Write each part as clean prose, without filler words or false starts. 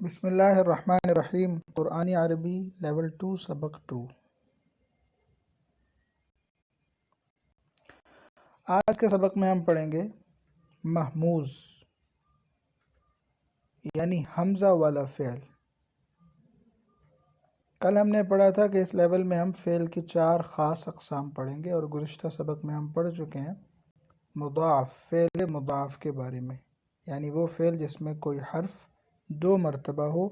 بسم اللہ الرحمن الرحیم۔ قرآن عربی لیول 2 سبق 2۔ آج کے سبق میں ہم پڑھیں گے محموز یعنی حمزہ والا فعل۔ کل ہم نے پڑھا تھا کہ اس لیول میں ہم فعل کی 4 خاص اقسام پڑھیں گے، اور گزشتہ سبق میں ہم پڑھ چکے ہیں مضاعف، فعل مضاعف کے بارے میں، یعنی وہ فعل جس میں کوئی حرف 2 مرتبہ ہو،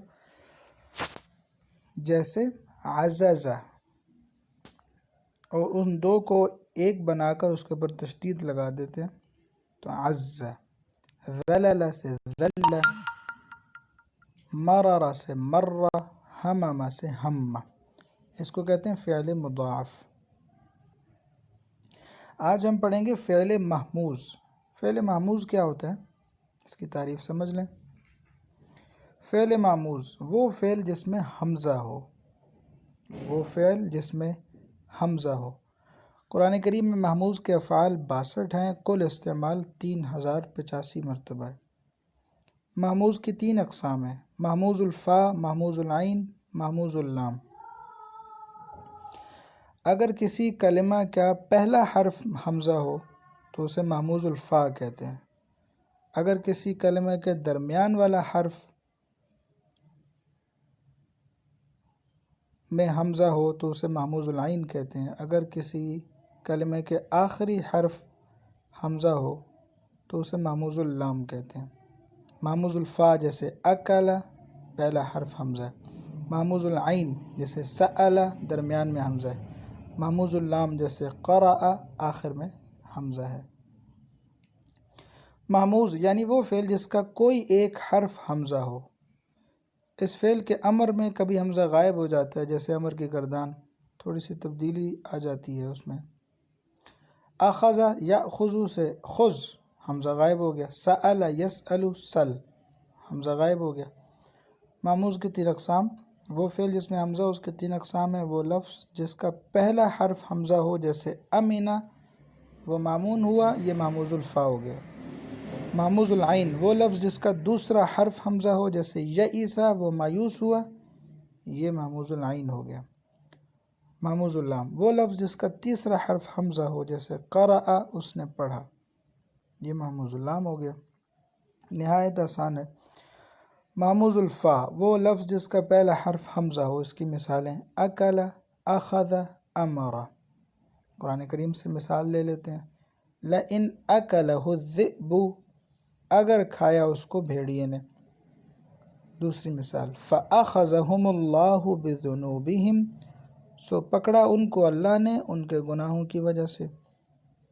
جیسے عززہ، اور ان 2 کو ایک بنا کر اس کے اوپر تشدید لگا دیتے ہیں تو عزہ۔ ذلل سے ذل، مرر سے مرہ، ہمم سے ہم، اس کو کہتے ہیں فعل مضاعف۔ آج ہم پڑھیں گے فعل محموز۔ فعل محموز کیا ہوتا ہے، اس کی تعریف سمجھ لیں۔ فعل محموز وہ فعل جس میں حمزہ ہو، وہ فعل جس میں حمزہ ہو۔ قرآن کریم میں محموز کے افعال 62 ہیں، کل استعمال 3085 مرتبہ ہے۔ محموز کی 3 اقسام ہیں: محموز الفا، محموز العین، محموز اللام۔ اگر کسی کلمہ کا پہلا حرف حمزہ ہو تو اسے محموز الفا کہتے ہیں۔ اگر کسی کلمہ کے درمیان والا حرف میں حمزہ ہو تو اسے محموز العین کہتے ہیں۔ اگر کسی کلمے کے آخری حرف حمزہ ہو تو اسے محموز اللام کہتے ہیں۔ محموز الفا جیسے اکل، پہلا حرف حمزہ ہے۔ محموز العین جیسے سأل، درمیان میں حمزہ ہے۔ محموز اللام جیسے قرأ، آخر میں حمزہ ہے۔ محموز یعنی وہ فعل جس کا کوئی ایک حرف حمزہ ہو۔ اس فعل کے امر میں کبھی حمزہ غائب ہو جاتا ہے، جیسے امر کی گردان، تھوڑی سی تبدیلی آ جاتی ہے اس میں۔ اخذ یأخذ سے خذ، حمزہ غائب ہو گیا۔ سأل یسأل، سل، حمزہ غائب ہو گیا۔ محموز کی 3 اقسام: وہ فعل جس میں حمزہ، اس کی 3 اقسام ہیں: وہ لفظ جس کا پہلا حرف حمزہ ہو، جیسے امینہ، وہ مامون ہوا، یہ محموز الفا ہو گیا۔ محموز العین وہ لفظ جس کا دوسرا حرف حمزہ ہو، جیسے یئیسا، وہ مایوس ہوا، یہ محموز العین ہو گیا۔ محموز اللام وہ لفظ جس کا تیسرا حرف حمزہ ہو، جیسے قرأ، اس نے پڑھا، یہ محموز اللام ہو گیا۔ نہایت آسان ہے۔ محموز الفا وہ لفظ جس کا پہلا حرف حمزہ ہو، اس کی مثالیں اکل، اخذ، امر۔ قرآن کریم سے مثال لے لیتے ہیں: لئن اکلہ الذئب، اگر کھایا اس کو بھیڑیے نے۔ دوسری مثال فأخذہم اللہ بذنوبہم، سو پکڑا ان کو اللہ نے ان کے گناہوں کی وجہ سے۔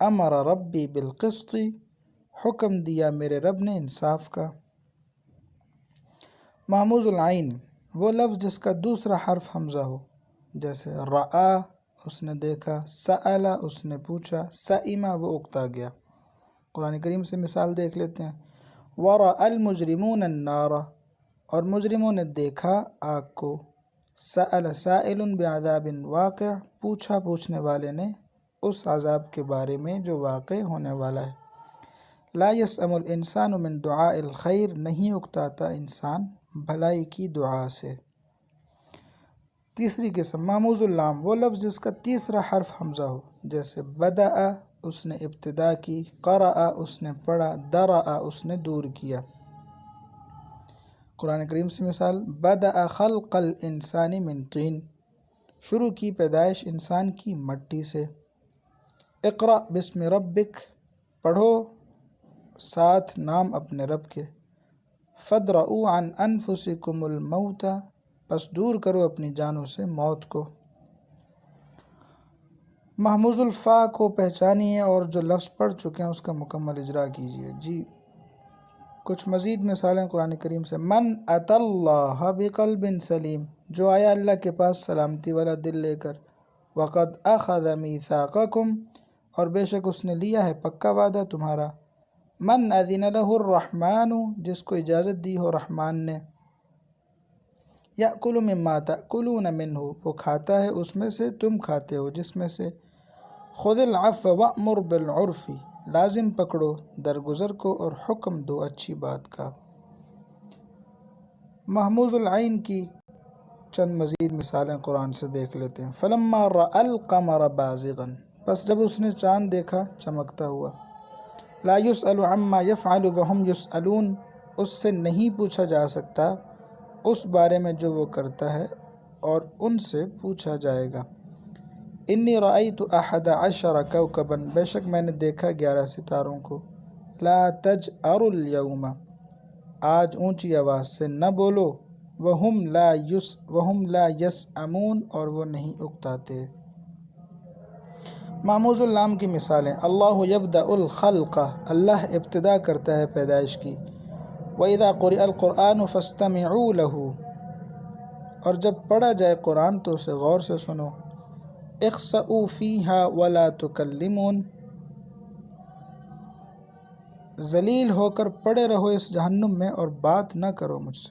امر ربی بالقسط، حکم دیا میرے رب نے انصاف کا۔ محموز العین وہ لفظ جس کا دوسرا حرف حمزہ ہو، جیسے رآ، اس نے دیکھا، سأل، اس نے پوچھا، سئم، وہ اکتا گیا۔ قرآن کریم سے مثال دیکھ لیتے ہیں: وَرَأَى الْمُجْرِمُونَ النَّارَ، اور مجرموں نے دیکھا آگ کو۔ سأل سائل بعذاب واقع، پوچھا پوچھنے والے نے اس عذاب کے بارے میں جو واقع ہونے والا ہے۔ لا يسأم الانسان من دعاء الخیر، نہیں اکتاتا انسان بھلائی کی دعا سے۔ تیسری قسم محموز اللام وہ لفظ جس کا تیسرا حرف حمزہ ہو، جیسے بدأ، اس نے ابتدا کی، قرأ، اس نے پڑھا، درأ، اس نے دور کیا۔ قرآن کریم سے مثال بدأ خلق الانسان من طین، شروع کی پیدائش انسان کی مٹی سے۔ اقرأ بسم ربک، پڑھو ساتھ نام اپنے رب کے۔ فادرؤوا عن انفسکم الموت، پس دور کرو اپنی جانوں سے موت کو۔ محموز الفا کو پہچانیے اور جو لفظ پڑھ چکے ہیں اس کا مکمل اجرا کیجیے۔ جی کچھ مزید مثالیں قرآن کریم سے: من اتی اللہ بقلب سلیم، جو آیا اللہ کے پاس سلامتی والا دل لے کر۔ وقد اخذ میثاقکم، اور بے شک اس نے لیا ہے پکا وعدہ تمہارا۔ من اذن له الرحمن، جس کو اجازت دی ہو رحمان نے۔ یأکل مما تأکلون منہ، وہ کھاتا ہے اس میں سے تم کھاتے ہو جس میں سے۔ خذ العفو وأمر بالعرف، لازم پکڑو درگزر کو اور حکم دو اچھی بات کا۔ محموز العین کی چند مزید مثالیں قرآن سے دیکھ لیتے ہیں۔ فلما رأى القمر بازغا، پس جب اس نے چاند دیکھا چمکتا ہوا۔ لا يسأل عما يفعل وهم يسألون، اس سے نہیں پوچھا جا سکتا اس بارے میں جو وہ کرتا ہے اور ان سے پوچھا جائے گا۔ انی رأیت 11 کوكبا، بے شک میں نے دیکھا 11 ستاروں کو۔ لا تجأروا اليوم، آج اونچی آواز سے نہ بولو۔ وہم لا یسأمون، اور وہ نہیں اکتاتے۔ محموز اللام کی مثالیں: اللہ یبدأ الخلق، اللہ ابتدا کرتا ہے پیدائش کی۔ وَإِذَا قُرِئَ الْقُرْآنُ فَاسْتَمِعُوا لَهُ، اور جب پڑھا جائے قرآن تو اسے غور سے سنو۔ اخسئوا فِيهَا وَلَا تُكَلِّمُونِ، ذلیل ہو کر پڑے رہو اس جہنم میں اور بات نہ کرو مجھ سے۔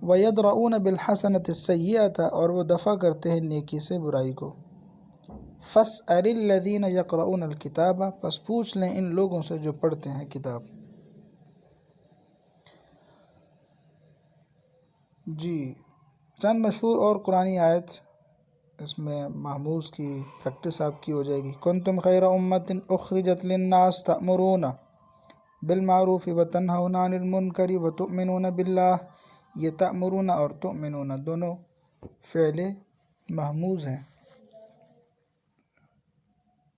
وَيَدْرَؤُونَ بِالْحَسَنَةِ السَّيِّئَةَ، اور وہ دفع کرتے ہیں نیکی سے برائی کو۔ فَاسْأَلِ الَّذِينَ يَقْرَؤُونَ الْكِتَابَ، پس پوچھ لیں ان لوگوں سے جو پڑھتے ہیں کتاب۔ جی، چند مشہور اور قرآنی آیت اس میں محموز کی پریکٹس آپ کی ہو جائے گی۔ کنتم خیر امت اخرجت للناس تأمرون بالمعروف وتنہون عن المنکر وتؤمنون باللہ، یہ تأمرون اور تؤمنون دونوں فعل محموز ہیں۔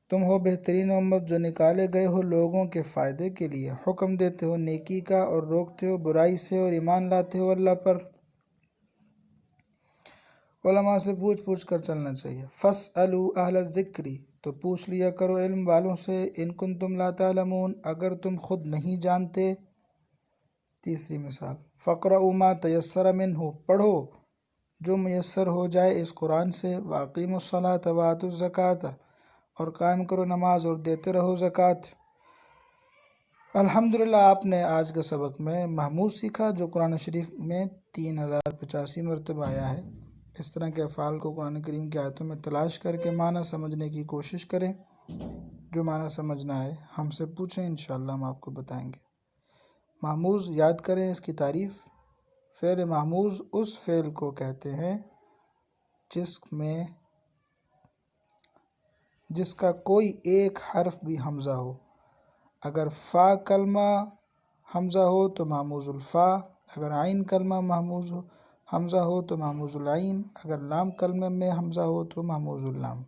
تم ہو بہترین امت جو نکالے گئے ہو لوگوں کے فائدے کے لیے، حکم دیتے ہو نیکی کا اور روکتے ہو برائی سے، اور ایمان لاتے ہو اللہ پر۔ علماء سے پوچھ کر چلنا چاہیے۔ فَاسْأَلُوا أَهْلَ الذِّكْرِ، تو پوچھ لیا کرو علم والوں سے، إِن كُنتُمْ لَا تَعْلَمُونَ، اگر تم خود نہیں جانتے۔ تیسری مثال: فَاقْرَؤُوا مَا تَيَسَّرَ مِنْهُ، پڑھو جو میسر ہو جائے اس قرآن سے۔ وَأَقِیمُوا الصَّلَاةَ وَآتُوا الزَّکَاةَ، اور قائم کرو نماز اور دیتے رہو زکوٰۃ۔ الحمدللہ آپ نے آج کے سبق میں محموز سیکھا، جو قرآن شریف میں 3085 مرتبہ آیا ہے۔ اس طرح کے افعال کو قرآن کریم کی آیتوں میں تلاش کر کے معنی سمجھنے کی کوشش کریں۔ جو معنی سمجھنا ہے ہم سے پوچھیں، انشاءاللہ ہم آپ کو بتائیں گے۔ محموز یاد کریں اس کی تعریف۔ فعل محموز اس فعل کو کہتے ہیں جس کا کوئی ایک حرف بھی حمزہ ہو۔ اگر فا کلمہ حمزہ ہو تو محموز الفا، اگر عین کلمہ حمزہ ہو تو محموز العین، اگر لام کلمہ میں حمزہ ہو تو محموز اللام۔